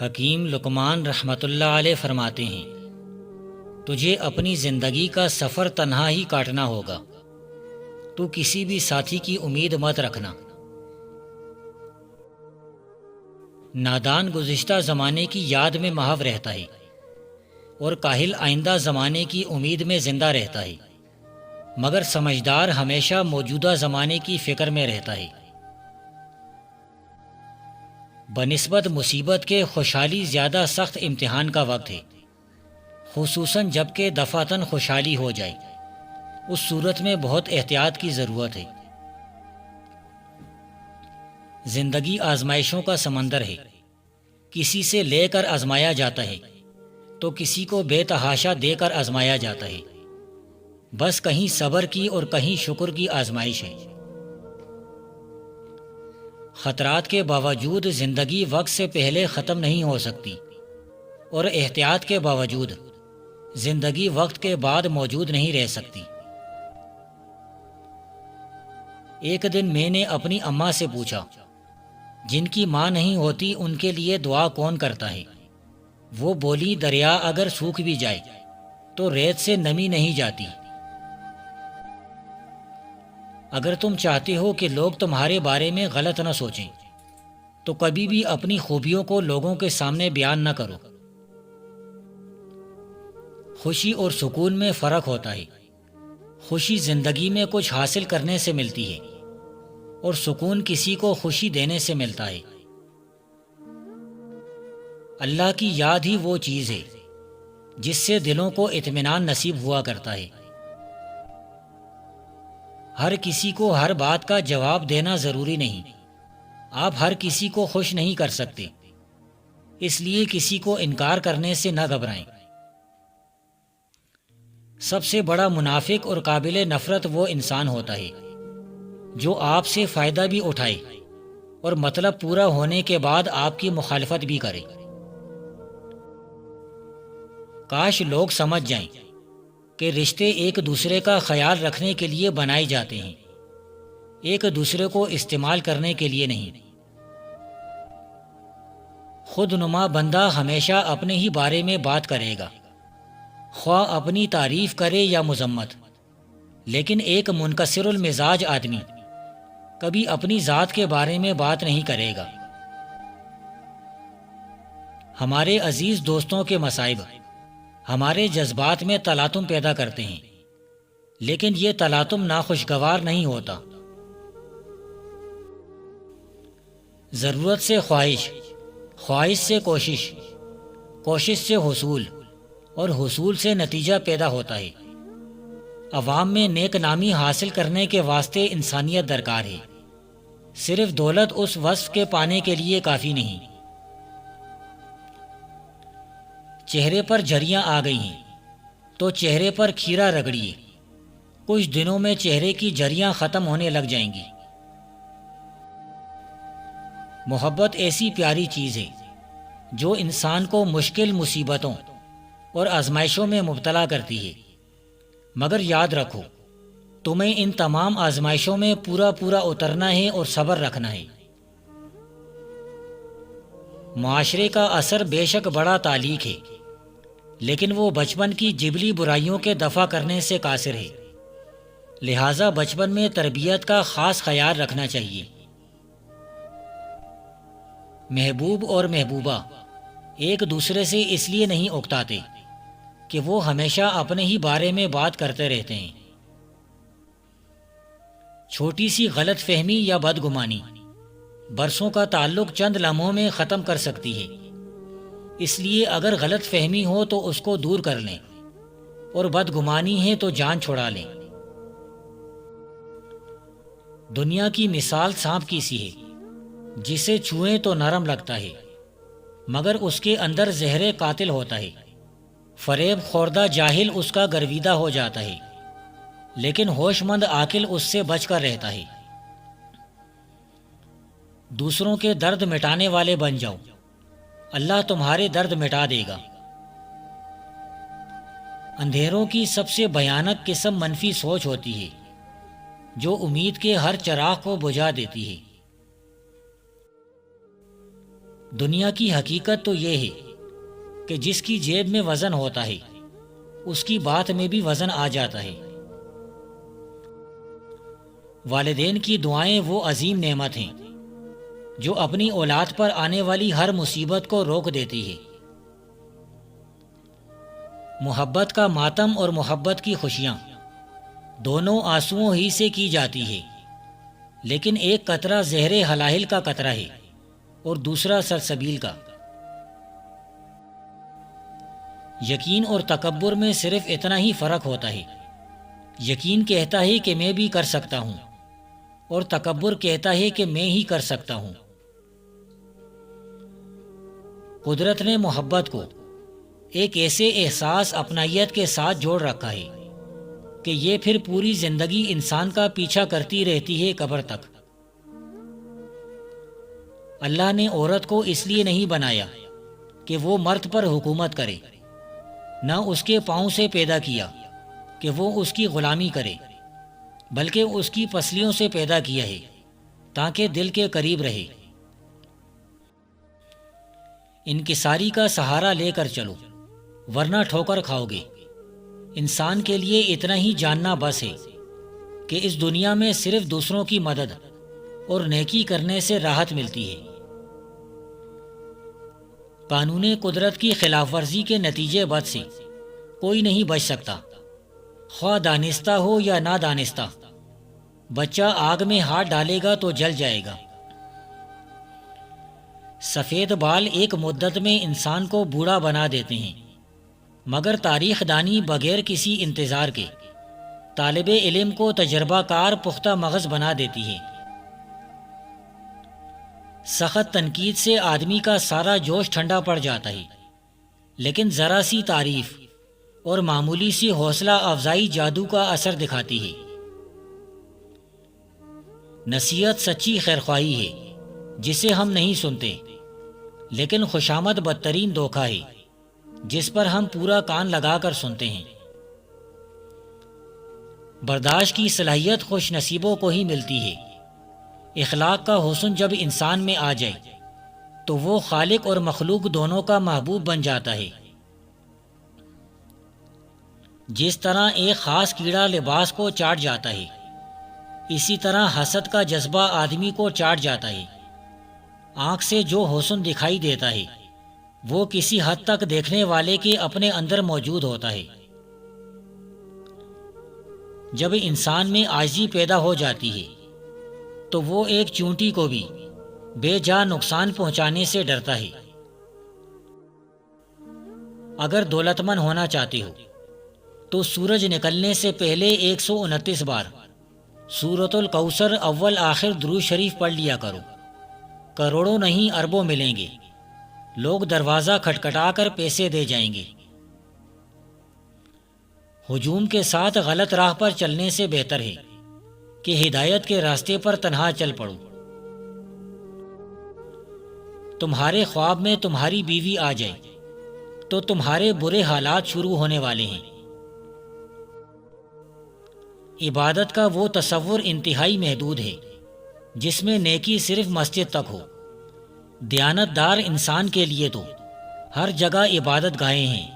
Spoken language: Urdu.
حکیم لقمان رحمۃ اللہ علیہ فرماتے ہیں، تجھے اپنی زندگی کا سفر تنہا ہی کاٹنا ہوگا، تو کسی بھی ساتھی کی امید مت رکھنا۔ نادان گزشتہ زمانے کی یاد میں محو رہتا ہے اور کاہل آئندہ زمانے کی امید میں زندہ رہتا ہے، مگر سمجھدار ہمیشہ موجودہ زمانے کی فکر میں رہتا ہے۔ بنسبت مصیبت کے خوشحالی زیادہ سخت امتحان کا وقت ہے، خصوصاً جب کہ دفعتاً خوشحالی ہو جائے۔ اس صورت میں بہت احتیاط کی ضرورت ہے۔ زندگی آزمائشوں کا سمندر ہے، کسی سے لے کر آزمایا جاتا ہے تو کسی کو بے تحاشا دے کر آزمایا جاتا ہے۔ بس کہیں صبر کی اور کہیں شکر کی آزمائش ہے۔ خطرات کے باوجود زندگی وقت سے پہلے ختم نہیں ہو سکتی، اور احتیاط کے باوجود زندگی وقت کے بعد موجود نہیں رہ سکتی۔ ایک دن میں نے اپنی اماں سے پوچھا، جن کی ماں نہیں ہوتی ان کے لیے دعا کون کرتا ہے؟ وہ بولی، دریا اگر سوکھ بھی جائے تو ریت سے نمی نہیں جاتی۔ اگر تم چاہتے ہو کہ لوگ تمہارے بارے میں غلط نہ سوچیں تو کبھی بھی اپنی خوبیوں کو لوگوں کے سامنے بیان نہ کرو۔ خوشی اور سکون میں فرق ہوتا ہے۔ خوشی زندگی میں کچھ حاصل کرنے سے ملتی ہے اور سکون کسی کو خوشی دینے سے ملتا ہے۔ اللہ کی یاد ہی وہ چیز ہے جس سے دلوں کو اطمینان نصیب ہوا کرتا ہے۔ ہر کسی کو ہر بات کا جواب دینا ضروری نہیں۔ آپ ہر کسی کو خوش نہیں کر سکتے، اس لیے کسی کو انکار کرنے سے نہ گھبرائیں۔ سب سے بڑا منافق اور قابل نفرت وہ انسان ہوتا ہے جو آپ سے فائدہ بھی اٹھائے اور مطلب پورا ہونے کے بعد آپ کی مخالفت بھی کرے۔ کاش لوگ سمجھ جائیں کہ رشتے ایک دوسرے کا خیال رکھنے کے لیے بنائے جاتے ہیں، ایک دوسرے کو استعمال کرنے کے لیے نہیں۔ خود نما بندہ ہمیشہ اپنے ہی بارے میں بات کرے گا، خواہ اپنی تعریف کرے یا مذمت، لیکن ایک منکسر المزاج آدمی کبھی اپنی ذات کے بارے میں بات نہیں کرے گا۔ ہمارے عزیز دوستوں کے مصائب ہمارے جذبات میں تلاطم پیدا کرتے ہیں، لیکن یہ تلاطم ناخوشگوار نہیں ہوتا۔ ضرورت سے خواہش، خواہش سے کوشش، کوشش سے حصول، اور حصول سے نتیجہ پیدا ہوتا ہے۔ عوام میں نیک نامی حاصل کرنے کے واسطے انسانیت درکار ہے، صرف دولت اس وصف کے پانے کے لیے کافی نہیں۔ چہرے پر جھریاں آ گئی ہیں تو چہرے پر کھیرا رگڑیے، کچھ دنوں میں چہرے کی جھریاں ختم ہونے لگ جائیں گی۔ محبت ایسی پیاری چیز ہے جو انسان کو مشکل مصیبتوں اور آزمائشوں میں مبتلا کرتی ہے، مگر یاد رکھو تمہیں ان تمام آزمائشوں میں پورا اترنا ہے اور صبر رکھنا ہے۔ معاشرے کا اثر بے شک بڑا تعلیق ہے، لیکن وہ بچپن کی جبلی برائیوں کے دفع کرنے سے قاصر ہے، لہٰذا بچپن میں تربیت کا خاص خیال رکھنا چاہیے۔ محبوب اور محبوبہ ایک دوسرے سے اس لیے نہیں اکتاتے کہ وہ ہمیشہ اپنے ہی بارے میں بات کرتے رہتے ہیں۔ چھوٹی سی غلط فہمی یا بدگمانی برسوں کا تعلق چند لمحوں میں ختم کر سکتی ہے، اس لیے اگر غلط فہمی ہو تو اس کو دور کر لیں، اور بدگمانی ہے تو جان چھڑا لیں۔ دنیا کی مثال سانپ کی سی ہے، جسے چھوئیں تو نرم لگتا ہے مگر اس کے اندر زہر قاتل ہوتا ہے۔ فریب خوردہ جاہل اس کا گرویدہ ہو جاتا ہے، لیکن ہوش مند عاقل اس سے بچ کر رہتا ہے۔ دوسروں کے درد مٹانے والے بن جاؤ، اللہ تمہارے درد مٹا دے گا۔ اندھیروں کی سب سے بھیانک قسم منفی سوچ ہوتی ہے جو امید کے ہر چراغ کو بجھا دیتی ہے۔ دنیا کی حقیقت تو یہ ہے کہ جس کی جیب میں وزن ہوتا ہے اس کی بات میں بھی وزن آ جاتا ہے۔ والدین کی دعائیں وہ عظیم نعمت ہیں جو اپنی اولاد پر آنے والی ہر مصیبت کو روک دیتی ہے۔ محبت کا ماتم اور محبت کی خوشیاں دونوں آنسوؤں ہی سے کی جاتی ہے، لیکن ایک قطرہ زہر حلاہل کا قطرہ ہے اور دوسرا سلسبیل کا۔ یقین اور تکبر میں صرف اتنا ہی فرق ہوتا ہے۔ یقین کہتا ہے کہ میں بھی کر سکتا ہوں، اور تکبر کہتا ہے کہ میں ہی کر سکتا ہوں۔ قدرت نے محبت کو ایک ایسے احساس اپنائیت کے ساتھ جوڑ رکھا ہے کہ یہ پھر پوری زندگی انسان کا پیچھا کرتی رہتی ہے قبر تک۔ اللہ نے عورت کو اس لیے نہیں بنایا کہ وہ مرد پر حکومت کرے، نہ اس کے پاؤں سے پیدا کیا کہ وہ اس کی غلامی کرے، بلکہ اس کی پسلیوں سے پیدا کیا ہے تاکہ دل کے قریب رہے۔ انکساری کا سہارا لے کر چلو ورنہ ٹھوکر کھاؤ گے۔ انسان کے لیے اتنا ہی جاننا بس ہے کہ اس دنیا میں صرف دوسروں کی مدد اور نیکی کرنے سے راحت ملتی ہے۔ قانون قدرت کی خلاف ورزی کے نتیجے بد سے کوئی نہیں بچ سکتا، خواہ دانستہ ہو یا نادانستہ۔ بچہ آگ میں ہاتھ ڈالے گا تو جل جائے گا۔ سفید بال ایک مدت میں انسان کو بوڑھا بنا دیتے ہیں، مگر تاریخ دانی بغیر کسی انتظار کے طالب علم کو تجربہ کار پختہ مغز بنا دیتی ہے۔ سخت تنقید سے آدمی کا سارا جوش ٹھنڈا پڑ جاتا ہے، لیکن ذرا سی تعریف اور معمولی سی حوصلہ افزائی جادو کا اثر دکھاتی ہے۔ نصیحت سچی خیرخواہی ہے جسے ہم نہیں سنتے، لیکن خوشامد بدترین دھوکہ ہے جس پر ہم پورا کان لگا کر سنتے ہیں۔ برداشت کی صلاحیت خوش نصیبوں کو ہی ملتی ہے۔ اخلاق کا حسن جب انسان میں آ جائے تو وہ خالق اور مخلوق دونوں کا محبوب بن جاتا ہے۔ جس طرح ایک خاص کیڑا لباس کو چاٹ جاتا ہے، اسی طرح حسد کا جذبہ آدمی کو چاٹ جاتا ہے۔ آنکھ سے جو حسن دکھائی دیتا ہے وہ کسی حد تک دیکھنے والے کے اپنے اندر موجود ہوتا ہے۔ جب انسان میں عاجزی پیدا ہو جاتی ہے تو وہ ایک چونٹی کو بھی بے جا نقصان پہنچانے سے ڈرتا ہے۔ اگر دولت مند ہونا چاہتے ہو تو سورج نکلنے سے پہلے 129 بار سورۃ الکوثر اول آخر درود شریف پڑھ لیا کرو۔ کروڑوں نہیں اربوں ملیں گے، لوگ دروازہ کھٹکھٹا کر پیسے دے جائیں گے۔ ہجوم کے ساتھ غلط راہ پر چلنے سے بہتر ہے کہ ہدایت کے راستے پر تنہا چل پڑو۔ تمہارے خواب میں تمہاری بیوی آ جائے تو تمہارے برے حالات شروع ہونے والے ہیں۔ عبادت کا وہ تصور انتہائی محدود ہے جس میں نیکی صرف مسجد تک ہو۔ دیانت دار انسان کے لیے تو ہر جگہ عبادت گاہیں ہیں۔